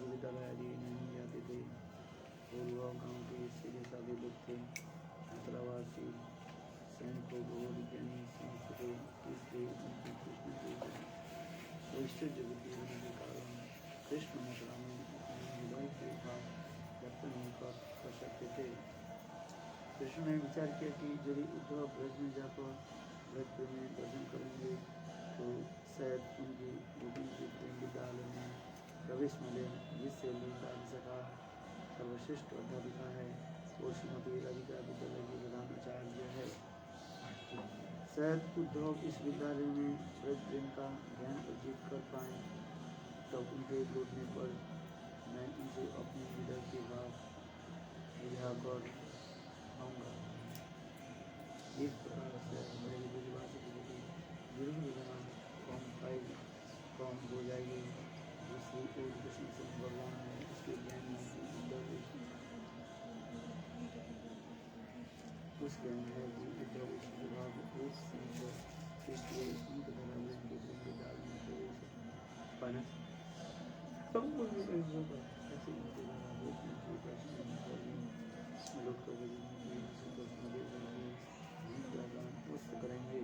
विद्यालय नहीं जाते थे और वह गाँव के सीधे साधे लोग थे। मिथिलावासी स्वयं को बहुत ज्ञानी समझते थे, इसलिए उनकी कृष्ण के ऐश्वर्य बुद्धि होने के कारण कृष्ण मथुरा में अपने हृदय के भाव व्यक्त नहीं कर सकते थे। कृष्ण ने विचार किया कि यदि उद्धव ब्रज में जाकर ब्रज में दर्शन करेंगे तो शायद उनकी गोविंद जी प्रेम विद्यालय में प्रवेश मिले, जिससे ललिता विशाखा सर्वश्रेष्ठ अध्यापिका है और श्रीमती राधिका विद्यालय की प्रधान आचार्य है। शायद उद्धव इस विद्यालय में ब्रज प्रेम का ज्ञान अर्जित कर पाए, तब उनके लौटने पर मैं उनसे अपने हृदय के भाव बुझा कर आऊँगा। इस प्रकार से मेरी विश्वास कम हो जाएगी। दूसरी ओर कृष्ण से भगवान है, इसके ज्ञान में उस ज्ञान है कि उद्धव इस विभाग एक संघ इसलिए उनके धर्म के के दाल में प्रवेश पाना संपूर्ण नहीं होगा। ऐसे उनके लोग तो पुष्ट करेंगे।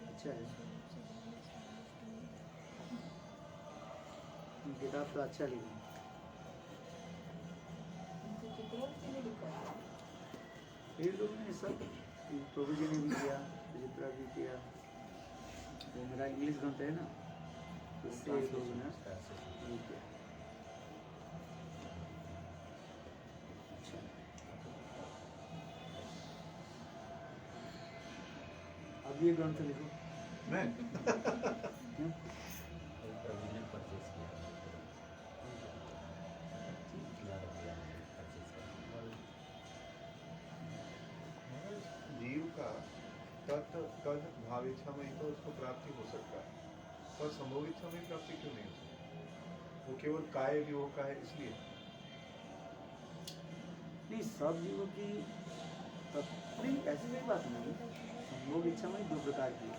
अच्छा है, किताब तो अच्छा लिखा। ये लोग ने सब प्रभु जी ने भी किया, विचित्रा भी किया। वो मेरा इंग्लिश ग्रंथ है ना, उससे लोग ने नहीं किया। अच्छा, अब ये ग्रंथ लिखो। मैं जीव का तत् कद भाव इच्छा में तो उसको प्राप्ति हो सकता है, पर संभोग इच्छा में प्राप्ति क्यों नहीं हो सकती? वो केवल काय वियोग का है इसलिए नहीं, सब जीवों की नहीं, ऐसी कोई बात नहीं। संभोग इच्छा में दो प्रकार की है।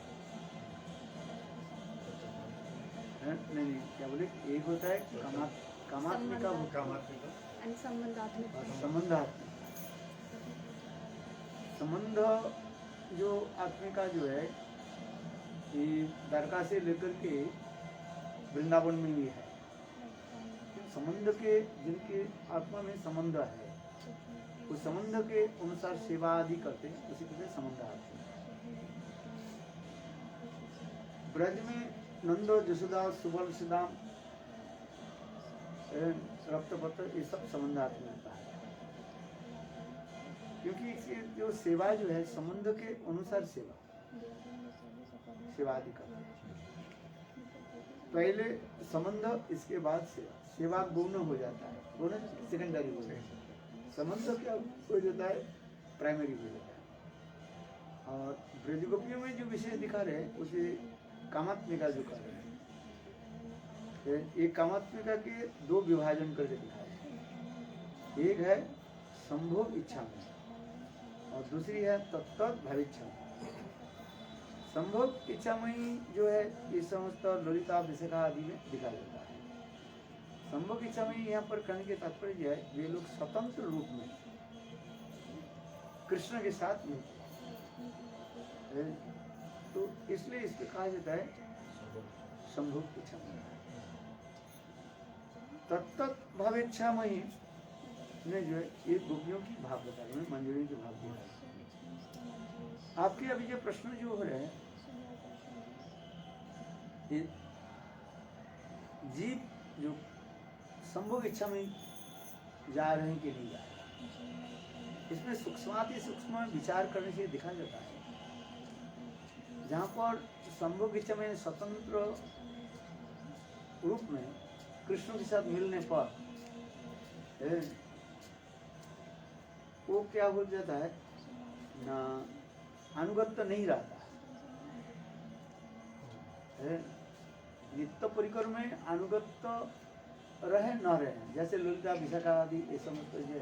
नहीं, क्या बोले, एक होता है कामात्मिका संबंधात्मिक। संबंध जो आत्मिका जो है, ये द्वारका से लेकर के वृंदावन में भी है। संबंध के जिनके आत्मा में संबंध है, उस संबंध के अनुसार सेवा आदि करते हैं, उसी तरह संबंध आते हैं। ब्रज में नंद, जसोदा, सुबल, सिदाम, रक्तपत्र, ये सब संबंधात्मक होता है। क्योंकि इसकी जो सेवा जो है, संबंध के अनुसार सेवा आदि करते हैं। पहले संबंध, इसके बाद सेवा गौण हो जाता है, गौण सेकेंडरी हो जाता है। संबंध क्या हो जाता है, प्राइमरी हो जाता है। और ब्रज गोपियों में जो विशेष दिखा रहे हैं, उसे कामात्मिका जो कर रहे हैं, एक कामात्मिका के दो विभाजन करके दिखा रहे हैं। एक है संभोग इच्छा में और दूसरी है तत्त भविष्य। संभोग इच्छा में ही जो है ये समस्त ललिता विशाखा आदि में दिखा देता है। संभोग इच्छा में यहाँ पर कहने के तात्पर्य है, वे लोग स्वतंत्र रूप में कृष्ण के साथ मिलते हैं, तो इसलिए इसको कहा जाता है संभोग इच्छा में। तत्त भावेच्छा में ही जो है ये गोपियों की भाव बता रहे हैं, मंजूरी की भाव बता रहे हैं। आपके अभी जो प्रश्न जो हो रहे हैं, जीव जो संभोग इच्छा में जा रहे हैं कि नहीं जा रहे हैं, इसमें सूक्ष्माति सूक्ष्म विचार करने से दिखा जाता है। जहाँ पर संभोग इच्छा में स्वतंत्र रूप में कृष्ण के साथ मिलने पर वो क्या हो जाता है ना, अनुगत्य नहीं रहता है। नित्य परिकर में अनुगत्य रहे न रहे, जैसे ललिता विशाखा आदि ये समस्त जो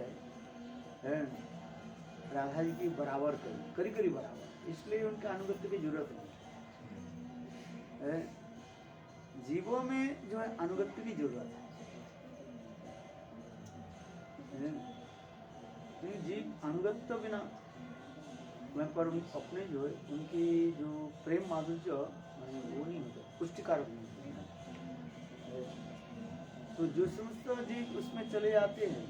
है राधा जी की बराबर करी बराबर, इसलिए उनके अनुगत्य की जरूरत नहीं है। जीवों में जो है अनुगत्य की जरूरत है। क्योंकि जीव अनुगत्य बिना वहाँ पर अपने जो है उनकी जो प्रेम माधुर्य वो नहीं होता, पुष्टिकारक नहीं होता। तो जो समस्त जीव उसमें चले जाते हैं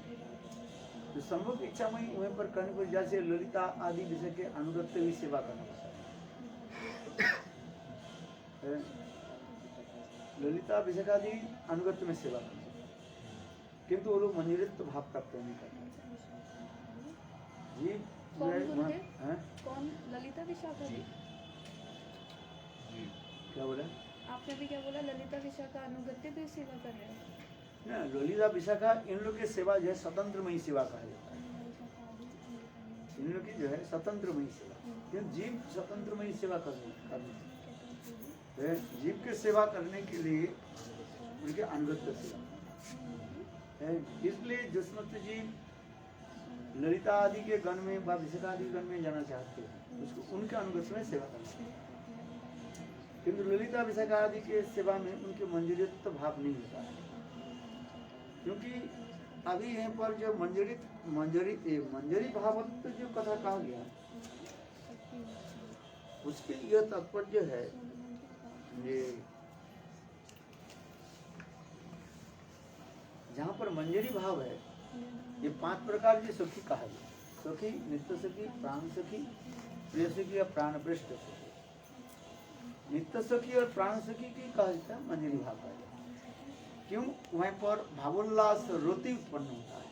तो संभव इच्छा में वहीं पर करने को, जैसे ललिता आदि विषय के अनुगत्य भी सेवा करना पड़ता है। ललिता विषय आदि अनुगत्य में सेवा करना, किंतु वो लोग मंजूरित्व भाव प्राप्त नहीं करते। जीव कौन? ललिता विशाखा जी? क्या बोला आपने भी? क्या बोला? ललिता विशाखा अनुगत्य भी सेवा कर रहे हैं ना? ललिता विशाखा इन लोग की सेवा जो है स्वतंत्र में ही सेवा कहा जाता है। इन लोग की जो है स्वतंत्र में ही सेवा, क्यों? जीव स्वतंत्र में ही सेवा करनी है। जीव के सेवा करने के लिए उनके अनुगत्य सेवा है। इसलिए जो समस्त जीव ललिता आदि के गण में व विशाखा आदि गण में जाना चाहते हैं उसको उनके अनुगत्य में सेवा करना है। किंतु ललिता विशाखा आदि के सेवा में उनके मंजूरित्व भाव नहीं होता है, क्योंकि अभी यहाँ पर जो मंजरी भावत्व जो कथा कहा गया उसके यह तात्पर्य है ये जहाँ पर मंजरी भाव है, ये 5 प्रकार की सखी कहा गया। सखी, नित्य सखी, प्राण सखी, प्रिय सखी या प्राण पृष्ठ सखी। नित्य सखी और प्राण सखी की कहा जाता है मंजरी भाव का। क्यों? वहीं पर भावोल्लास रोति उत्पन्न होता है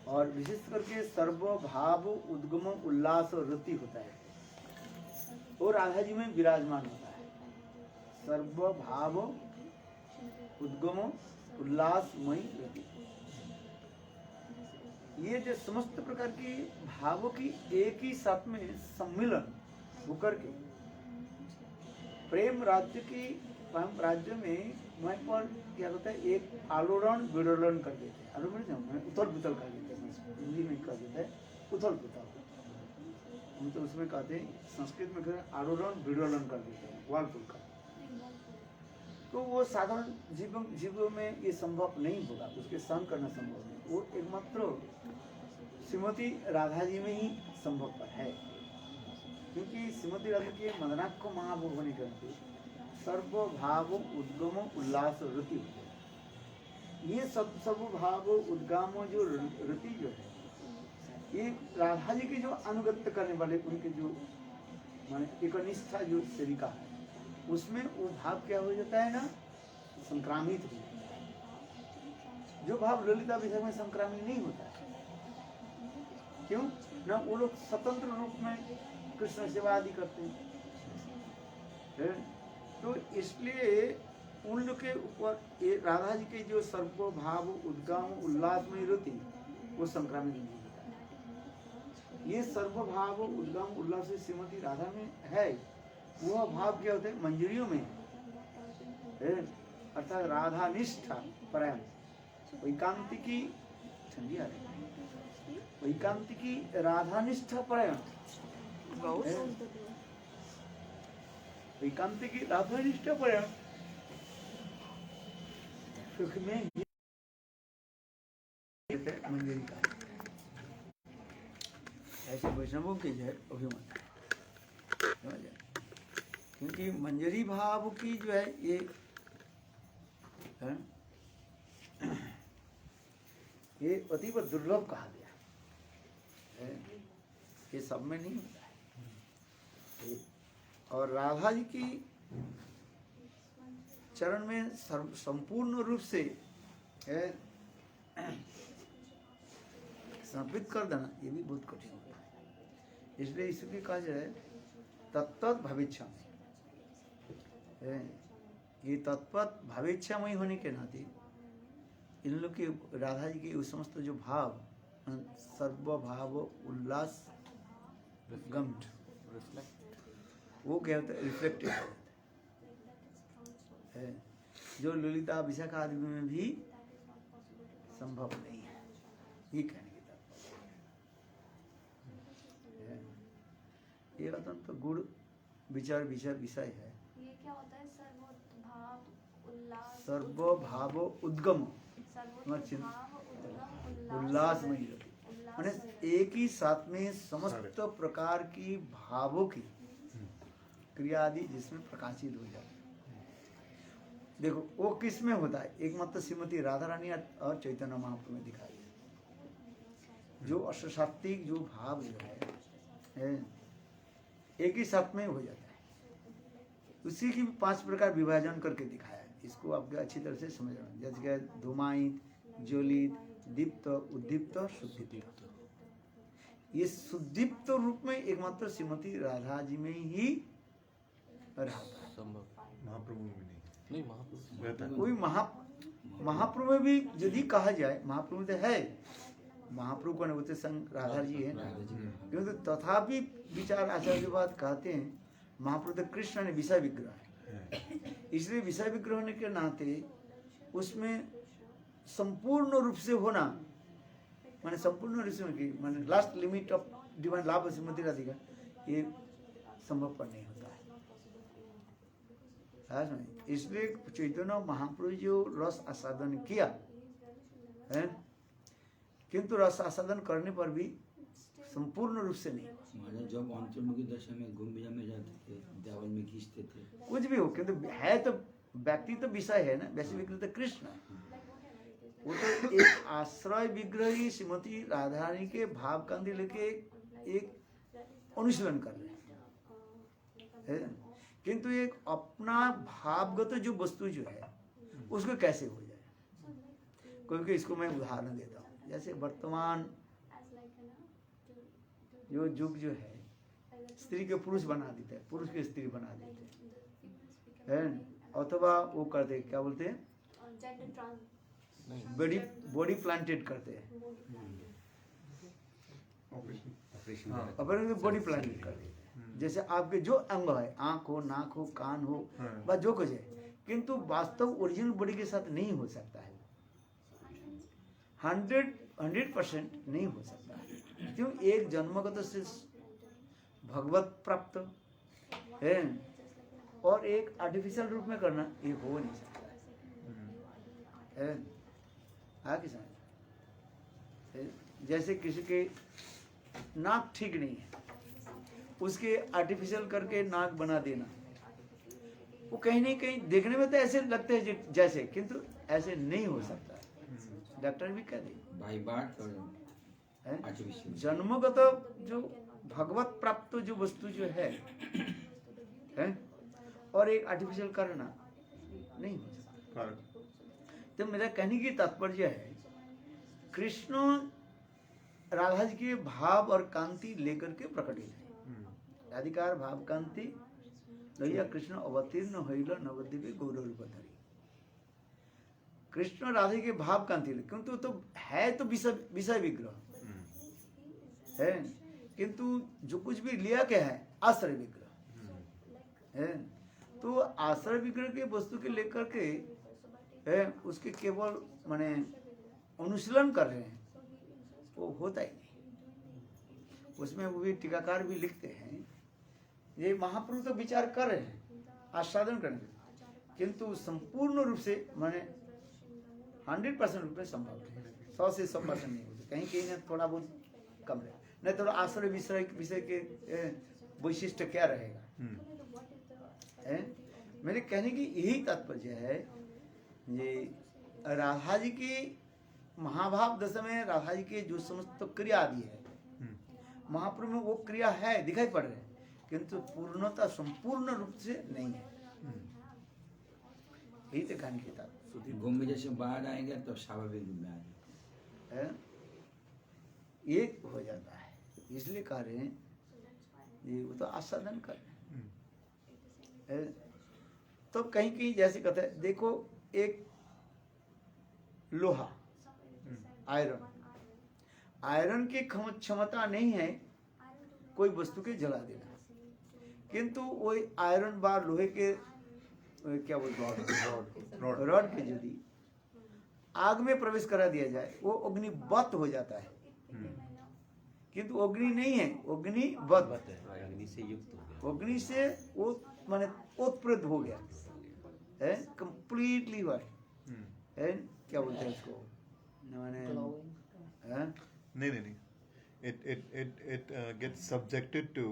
और विशेष करके सर्व भाव उद्गम उल्लास और रति होता है और राधा जी में विराजमान होता है। सर्व भाव उद्गम उल्लासमयी रति, ये जो समस्त प्रकार की भावों की एक ही साथ में सम्मिलन होकर के प्रेम राज्य की राज्य में वहाँ पर क्या होता है, एक आलोड़न विडोलन कर देते हैं। आलोड़न उथल पुथल कर देते हैं, हिंदी में कह देते हैं उथल पुथल, हम तो उसमें कहते हैं संस्कृत में कहते हैं आलोड़न विडोलन कर देते हैं, वाल पुल का। तो वो साधारण जीवों में ये संभव नहीं होगा, उसके सहन करना संभव नहीं। वो एकमात्र श्रीमती राधा जी में ही संभव है, क्योंकि श्रीमती राधा के मदनाक्ष महाभोग होने के नाते सर्व भाव उद्गम उल्लास रति, ये सर्व भाव उद्गम जो रति जो है, ये राधा जी की जो अनुगत्य करने वाले उनके जो माने एकनिष्ठा जो सेविका है उसमें वो भाव क्या हो जाता है ना, संक्रामित हो जाता है। जो भाव ललिता विषय में संक्रामित नहीं होता है। क्यों ना? वो लोग स्वतंत्र रूप में कृष्ण सेवा आदि करते हैं। तो इसलिए उन लोग के ऊपर राधा जी के जो सर्व भाव उद्गम उल्लास में रति वो संक्रामित नहीं होता है। ये सर्व भाव उद्गम उल्लास श्रीमती राधा में है, वह भाव क्या होते हैं मंजरियों में, अर्थात राधा निष्ठा परायण वैकांतिकी ठंडी आ रही, वैकांतिकी राधा निष्ठा परायण वैकांतिकी राधा निष्ठा परायण सुख में मंजरी का ऐसे वैष्णवों की जय अभिमान, समझ जाए। क्योंकि मंजरी भाव की जो है ये अतीव दुर्लभ कहा गया है, ये सब में नहीं होता है। और राधा जी की चरण में संपूर्ण रूप से समर्पित कर देना ये भी बहुत कठिन होता है। इसलिए इसलिए कहा जाए तत्त भविष्य, ये तत्पत भावेच्छामय होने के नाते इन लोग के राधा जी के समस्त जो भाव सर्व भाव उल्लास गम वो क्या होता है, रिफ्लेक्टेड है, जो ललिता विशाखा आदि में भी संभव नहीं है, ये कहने की तात्पर्य। ये अत्यंत गुड़ विचार विषय है। ये क्या होता है? सर्वभाव उद्गम उल्लास में माने एक ही साथ में समस्त प्रकार की भावों की क्रिया आदि जिसमें प्रकाशित हो जाए। देखो वो किस में होता है, एक मात्र श्रीमती राधा रानी और चैतन्य महाप्रभु में दिखाई है। जो अष्टसात्विक जो भाव जो है एक ही साथ में हो जाता है। उसी की 5 प्रकार विभाजन करके दिखाया है। इसको आपको अच्छी तरह से समझना, जैसे कि धूमायित, ज्वलित, दीप्त, उद्दीप्त, शुद्दीप्त। ये शुद्दीप्त रूप में एकमात्र श्रीमती राधा जी में ही रहता है, महाप्रभु में नहीं महाप्रभु रहता है। कोई महाप्रभु में भी यदि कहा जाए, महाप्रभु तो है, महाप्रभु कौन है, वो तो संग राधा जी है ना। किंतु तथापि विचार आचार्यवाद कहते हैं महाप्रभु तो कृष्ण ने विषय विग्रह है, इसलिए विषय विग्रह होने के नाते उसमें संपूर्ण रूप से होना, माने संपूर्ण रूप से माने last limit of divine love Shrimati Radhika, ये संभव नहीं होता है। इसलिए चैतन्य महाप्रभु जो रस आस्वादन किया है, किंतु रस आस्वादन करने पर भी संपूर्ण रूप से नहीं। जब अंतर्मुखी दशा में गुम्बिया में जाते थे, देवल में खींचते थे, कुछ भी हो, किंतु है तो व्यक्ति तो विषय है ना, वैसे विग्रह तो कृष्ण है। वो तो एक आश्रय विग्रह ही श्रीमती राधा रानी के भाव कांति लेके एक अनुशीलन कर रहे हैं, किंतु एक अपना भावगत जो वस्तु जो है उसको कैसे हो जाए। क्योंकि इसको मैं उदाहरण देता हूँ, जैसे वर्तमान जो युग जो है, स्त्री को पुरुष बना देते हैं, पुरुष को स्त्री बना देते हैं, अथवा वो करते क्या बोलते हैं, बॉडी प्लांटेड करते हैं, अपने बॉडी प्लांटेड कर देते हैं। जैसे आपके जो अंग है, आंख हो, नाक हो, कान हो, बस जो कुछ है, किंतु वास्तव ओरिजिनल बॉडी के साथ नहीं हो सकता है, 100% नहीं हो सकता है। क्यों, एक जन्मगत से भगवत प्राप्त है और एक आर्टिफिशियल रूप में करना, ये हो नहीं सकता है। आगे समझ, जैसे किसी के नाक ठीक नहीं है, उसके आर्टिफिशियल करके नाक बना देना, वो कहीं नहीं कहीं देखने में तो ऐसे लगते हैं जैसे, किंतु ऐसे नहीं हो सकता। डॉक्टर भी कह दे जन्मगत जो भगवत प्राप्त जो वस्तु जो है और एक आर्टिफिशियल करना नहीं हो सकता। तो मेरा कहने की तात्पर्य है, कृष्ण राधा जी के भाव और कांति लेकर के प्रकटित है। राधिकार भाव कांति भैया कृष्ण अवतीर्ण होइल नवद्वीपे गौरवधरी। कृष्ण राधा के भाव कांति, किंतु तो है तो विषय विग्रह है, किंतु जो कुछ भी लिया क्या है, आश्रय विग्रह है। तो आश्रय विग्रह के वस्तु के लेकर के है, उसके केवल माने अनुशीलन कर रहे हैं, वो होता ही नहीं। उसमें वो भी टीकाकार भी लिखते हैं, ये महाप्रभु तो विचार कर रहे हैं, आस्वादन कर रहे हैं, किंतु संपूर्ण रूप से माने 100% रूप में संभव है, 100 से 100% नहीं होता, कहीं कहीं ना थोड़ा बहुत कम है, नहीं तो आश्रय विषय के वैशिष्ट क्या रहेगा। मेरे कहने की यही तात्पर्य है, ये राधा जी की महाभाव दशा में राधा जी के जो समस्त क्रिया आदि है, महाप्रभु में वो क्रिया है, दिखाई पड़ रहे हैं, किंतु पूर्णता संपूर्ण रूप से नहीं है। यही तो कहने की तात्पर्य। गुम्बे जैसे बाहर आएंगे तो स्वाभाविक रूप में आ जाएगा, ये हो जाता है। इसलिए कह रहे हैं ये वो तो आस्वादन कर रहे हैं। तो कहीं कहीं जैसे कहते हैं, देखो एक लोहा, आयरन की क्षमता नहीं है कोई वस्तु के जला देना, किंतु वो आयरन बार लोहे के क्या बोलते हैं, रॉड के यदि आग में प्रवेश करा दिया जाए, वो अग्निवत हो जाता है, किंतु अग्नि नहीं है, अग्निवत है, अग्नि से युक्त हो गया, अग्नि से वो माने ओतप्रोत हो गया, है, कंप्लीटली व्हाट है, क्या बोलते हैं इसको, मैंने हैं? नहीं it gets subjected to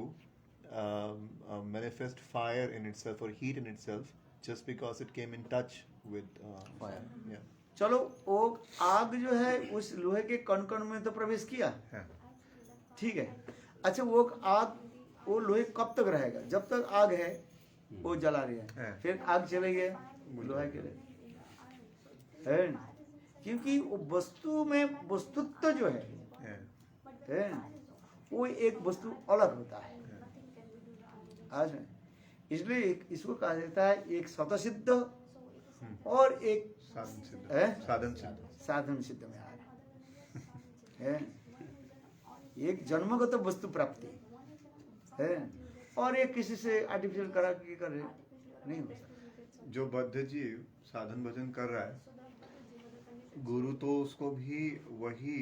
manifest fire in itself or heat in itself just because it came in touch with Fire. yeah चलो वो आग जो है उस लोहे के कण कण में तो प्रवेश किया, है ठीक है। अच्छा वो आग, वो लोहे कब तक रहेगा? जब तक आग है वो जला रही है, फिर आग चले गए लोहे के है, क्योंकि वो वस्तु में वस्तुत्व जो है वो एक वस्तु अलग होता है। आज में इसलिए इसको कहा जाता है एक स्वतः सिद्ध और एक साधन सिद्ध है? साधन सिद्ध में आ रहा है। एक जन्मगत वस्तु प्राप्ति है और एक किसी से आर्टिफिशियल करा के कर नहीं हो सकता। जो बद्ध जीव साधन भजन कर रहा है, गुरु तो उसको भी वही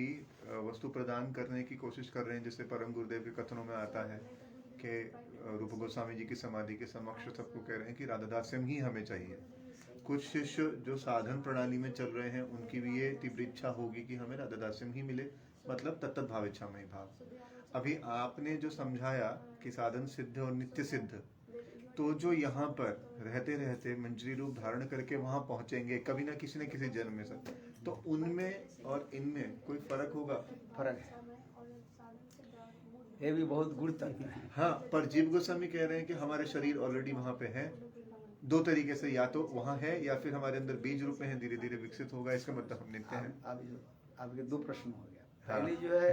वस्तु प्रदान करने की कोशिश कर रहे हैं, जैसे परम गुरुदेव के कथनों में आता है कि रूप गोस्वामी जी की समाधि के समक्ष सबको कह रहे हैं कि राधादास्यम ही हमें चाहिए। कुछ शिष्य जो साधन प्रणाली में चल रहे हैं उनकी भी ये तीव्र इच्छा होगी कि हमें राधादास्यम ही मिले, मतलब तत्त भाव इच्छामय भाव। अभी आपने जो समझाया कि साधन सिद्ध और नित्य सिद्ध, तो जो यहाँ पर रहते रहते मंजरी रूप धारण करके वहां पहुंचेंगे कभी ना किसी जन्म में सर, तो उनमें और इनमें कोई फर्क होगा? फर्क है, ये भी बहुत गुड़ तत्व है। हाँ, पर जीव गोस्वामी कह रहे हैं कि हमारे शरीर ऑलरेडी वहां पे है। दो तरीके से, या तो वहां है या फिर हमारे अंदर बीज रूप में है, धीरे धीरे विकसित होगा। इसका मतलब हम नित्य हैं। आपके दो प्रश्न हो गया। हाँ। पहले जो है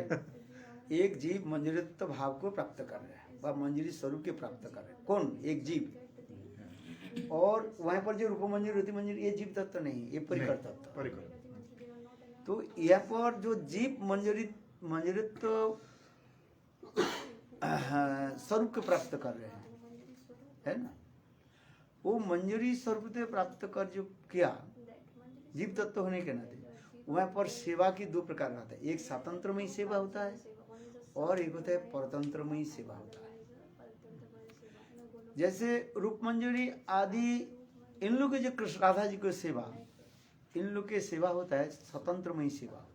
एक जीव मंजरित्व भाव को प्राप्त कर रहा है व मंजरी स्वरूप के प्राप्त कर रहे हैं। कौन? एक जीव। और वहां पर जो रूप मंजरी रति मंजरी, ये जीव तत्व नहीं, ये परिकर तत्व। परिकर। तो यहाँ पर जो जीव मंजरित्व स्वरूप के प्राप्त कर रहे हैं, है ना, वो मंजरी स्वरूप से प्राप्त कर जो किया जीव तत्व होने के नाते, वहां पर सेवा की दो प्रकार होता है। एक स्वतंत्रमयी सेवा होता है और एक होता है परतंत्रमयी सेवा होता है। जैसे रूप मंजरी आदि इन लोग के जो कृष्ण राधा जी को सेवा, इन लोग के सेवा होता है स्वतंत्रमयी सेवा।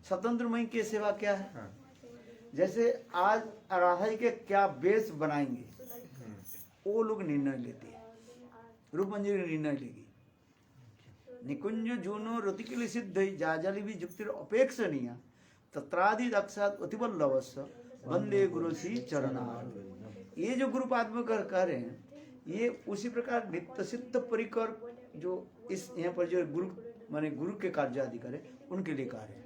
स्वतंत्रमयी की सेवा क्या है? हाँ। जैसे आज राधा जी के क्या वेश बनाएंगे वो लोग निर्णय लेते हैं, रूप मंजरी निर्णय लेगी। निकुंज जूनो रतिकिल सिद्ध जाजली भी जुक्तिर अपेक्षणीय तत्रादि दक्षात अतिवल्लभस्य वंदे गुरु श्री चरणार। ये जो गुरु पाद में कह रहे हैं, ये उसी प्रकार नित्य सिद्ध परिकर जो इस यहाँ पर जो गुरु माने गुरु के कार्य आदि करे उनके लिए कार्य है।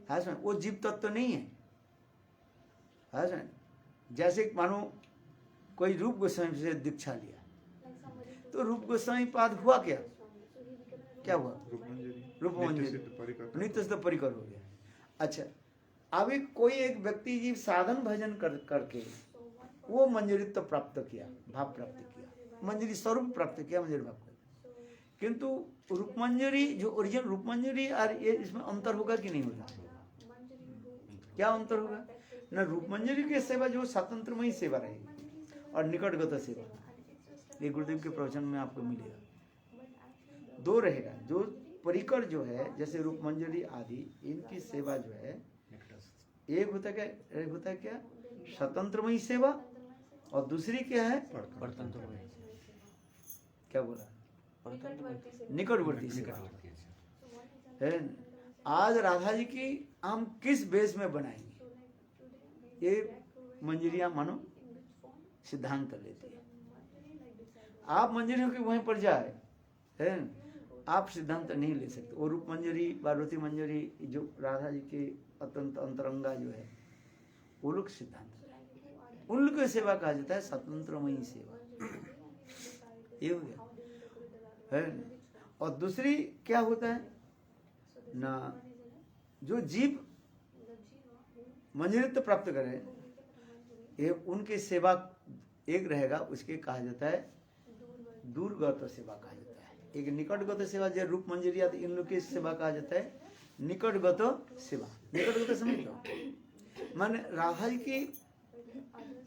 हाँ सुन, वो जीव तत्व नहीं है। हाँ सुन, जैसे मानो कोई रूप गोस्वामी से दीक्षा लिया, तो रूप गोस्वामी पाद हुआ क्या? क्या हुआ? रूप मंजरी नित्य सिद्ध परिकर हो गया। अच्छा, अभी कोई एक व्यक्ति जीव साधन भजन करके वो मंजरित्व प्राप्त किया, भाव प्राप्त किया, मंजरी स्वरूप प्राप्त किया, मंजरी भाव किया। किंतु रूप मंजरी जो ओरिजिनल रूप मंजरी और ये इसमें अंतर होगा कि नहीं होगा? क्या अंतर होगा? न रूप मंजरी की सेवा जो स्वतंत्रमयी सेवा रहेगी और निकटगत सेवा, ये गुरुदेव के प्रवचन में आपको मिलेगा। दो रहेगा। जो परिकर जो है जैसे रूप मंजरी आदि, इनकी सेवा जो है एक होता क्या, एक होता है क्या स्वतंत्रमयी सेवा और दूसरी क्या है परतंत्रमयी। क्या बोला? निकटवर्ती सेवा है। आज राधा जी की हम किस बेस में बनाएंगे, ये मंजरियां मानो सिद्धांत लेती है। आप मंजरियों के वहीं पर जाए है, आप सिद्धांत नहीं ले सकते। और रूप मंजरी, पार्वती मंजरी, जो राधा जी के अत्यंत अंतरंगा जो है, वो लोग सिद्धांत उन लोग की सेवा कहा जाता है स्वतंत्रमयी सेवा। ये हो गया है। और दूसरी क्या होता है ना, जो जीव मंजरित्व प्राप्त करे, ये उनकी सेवा एक रहेगा, उसके कहा जाता है दूरगत सेवा कहा जाता है। एक निकटगत सेवा जो रूप मंजरी आदि इन लोग की सेवा कहा जाता है निकटगत सेवा। निकटगत समझ लो, माने राधा जी की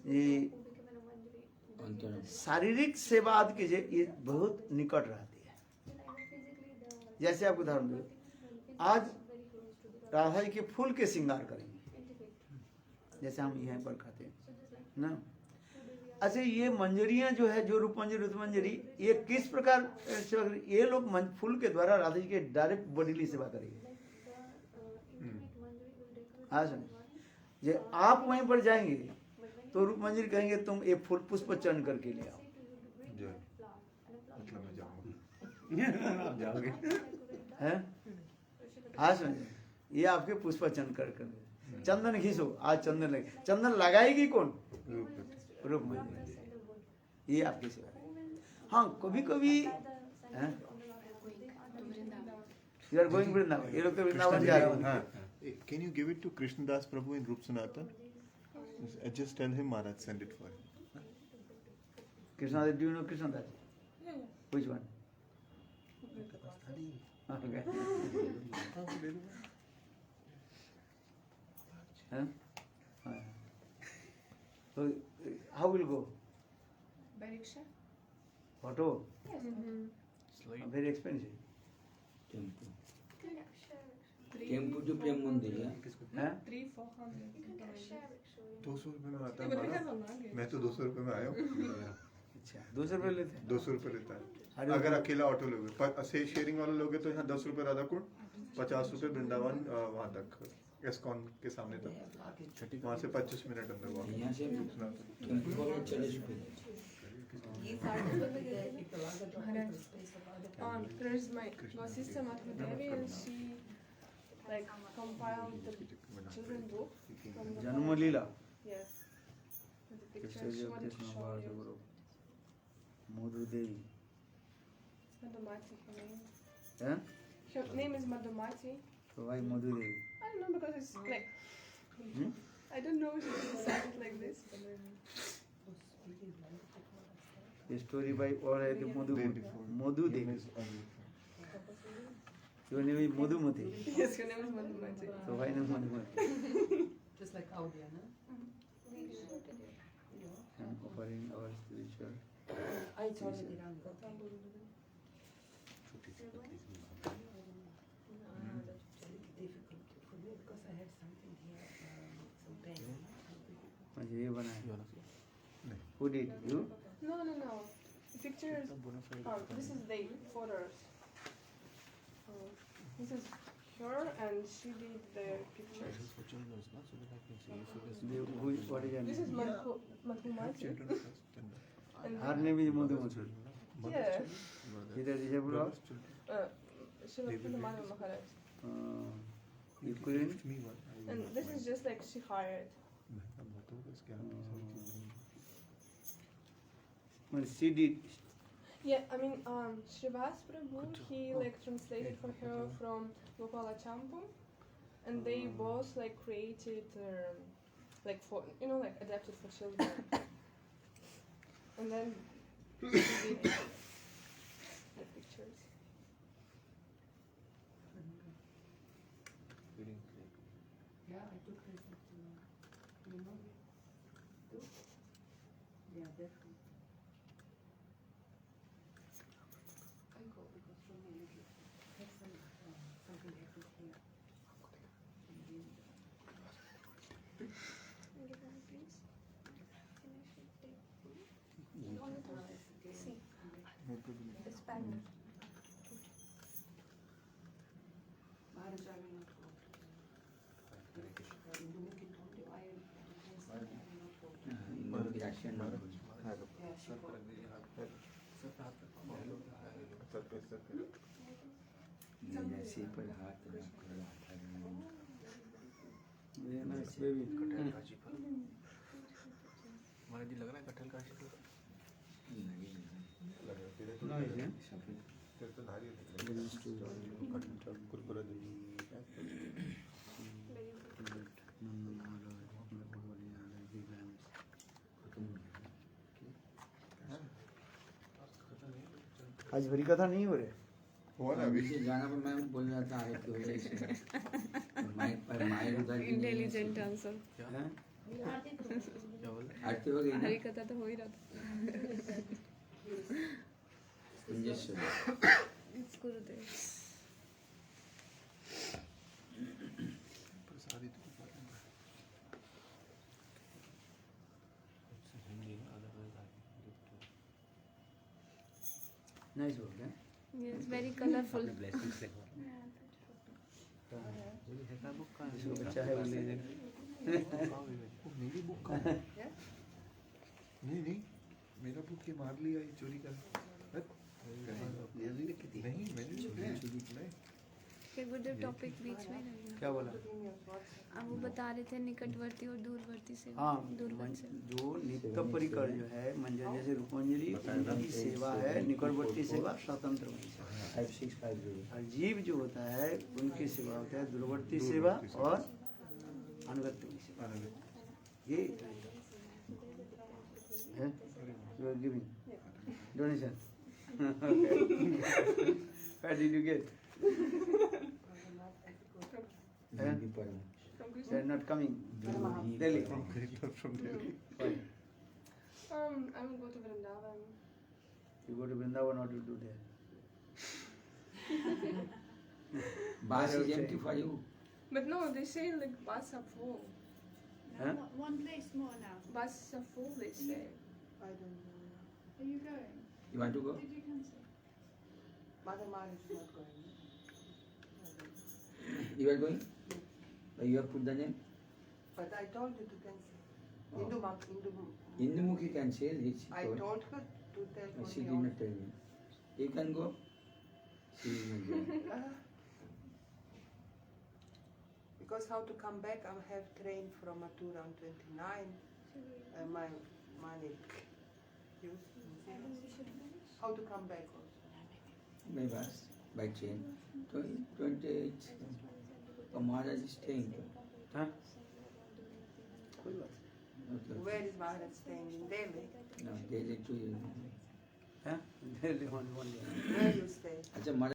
ये अंतरम। शारीरिक सेवा आदि के ये बहुत निकट रहती है। जैसे आपको उदाहरण दूं, आज राधा जी के फूल के श्रृंगार करेंगे, जैसे हम यहाँ पर खाते हैं ना। अच्छा, ये मंजरियां जो है, जो रूप मंजरी रुत मंजरी, ये किस प्रकार सेवा करेंगे? ये लोग फूल के द्वारा राधा जी के डायरेक्ट बॉडीली सेवा करेंगे। हाँ सुन, जे आप वहीं पर जाएंगे तो रूप मंजरी कहेंगे तुम एक फूल पुष्प चरण करके ले आओ। मतलब मैं जाऊंगा। आप जाओगे? हैं? हाँ सुन, ये आपके पुष्प चरण कर चंदन घिसो, आज चंदन लगे, चंदन लगाएगी कौन? रूप मंजरी। ये आपकी सेवा है। हाँ, कभी कभी यू आर गोइंग वृंदावन, ये लोग तो वृंदावन जा रहे हैं। Can you give it to Krishnadas Prabhu in Rup Sanatan? Just tell him Maharaj send it for him. Krishnadas, do you know Krishnadas? Which one? Okay. Huh? So, how will go? By rickshaw? Auto? Yes. Very expensive. Tempo tempo जो प्रेम मंदिर है। हैं? 300-400. 200 रुपए में आता Yeah, but we है have a luggage. मैं तो 200 रुपए में आया हूँ। अच्छा, 200 रुपये लेते हैं। 200 रुपए लेता है अरे अगर अकेला ऑटो लोगे। शेयरिंग वाला लोगे तो यहाँ 10 रुपए राधाकुंड, 50 रुपए वृंदावन वहाँ तक एस्कॉन के सामने तक, वहाँ से 25 मिनट अंदर वहाँ। यहाँ से टेम्पो वाला 40 रुपये। There's my sister Madhu Devi, and she like compiled the children book from the जन्म लीला। yes, with the pictures. She wanted to show you. Madhu Devi. Madhumati, her name. हैं? Her name is Madhumati. तो भाई मधु देवी। I don't know because it's like hmm? I don't know if she decided like this. ये story by और है कि मधु देवी। Your name is Madhumati. Yes, her name is Madhumati. So why not Madhumati? Just like Audia, no? And offering our spiritual. I told you that. Difficult for me because I have something here, some pain. अच्छा, ये बनाया। Who did? You? No. The pictures. This is they photos. This is her, and she did the pictures. What is your This is name? Madhumati. And Her name is Madhumati. yeah, Is that disabled or? she was from the Madhu Maharaj. You couldn't? And this is just like she hired. Well, she did. Yeah, I mean, Srivas Prabhu, he like translated for her from Gopala Champam, and they both like created, like for, like adapted for children. And then she did the pictures. Yeah, I took recently. You know me? Too? Yeah, definitely. I go because for me, have something happened here. Maharaj, I will not go. Yeah, she go. जैसे पर हाथ Very nice baby. महाराज जी लग रहा है कटहल का शिकल Nice, yeah? कुरकुरा आज हरी कथा नहीं हो रहे। हुआ ना अभी। नीचे जाना पर मैं बोल रहा था है कि हो जाए माइक पर माइक उधर भी नहीं है। Intelligent answer. हैं? क्या बोला? आरती हो गई ना? हरी कथा तो हो ही रहा था। कुंजेश्वर गुरुदेव। प्रसाद ही तो कर रहे हैं। हिंदी अलग अलग नाइस वर्क है। Yes, very colorful. ब्लेसिंग्स लिखवा इसको बच्चा है वो ले ले। मेरी बुक का नहीं मेरा बुक ये मार लिया, ये चोरी कर नहीं मैंने चोरी नहीं। फिर गुरुदेव टॉपिक बीच में रह गया। क्या बोला? अब वो बता रहे थे निकटवर्ती और दूरवर्ती से। हाँ, दूरवर्ती से जो नित्य परिकर जो है मंजर जैसे रूपमंजरी उनकी सेवा है, निकटवर्ती सेवा स्वतंत्र वंश है। 5650 और जीव जो होता है उनकी सेवा होता है दूरवर्ती सेवा और अनुगत्य सेवा। ये है you are giving donation. Where did you get? भी परम They are not coming. Delhi. Delhi. From Delhi. Why? I will go to Vrindavan. You go to Vrindavan, what you do there? Bus is empty for you. But no, they say like bus are full. Huh? One place more now. Buses are full, they say. I don't know. Are you going? You want to go? Did you cancel? Mother Mara is not going. You are going? You have put the name? But I told you to cancel. Oh. Hindu Indumukhi can say this. I told her to tell She me did not tell me. You can go. She is not going. Because how to come back, I have train from Mathura on 29. My money. How to come back also? By bus, by train. 28. So Maharaj is staying. हाँ? कोई बात Okay. Where is Maharaj staying? In Delhi? No, they to you. है? Delhi only one day. Where you stay? अच्छा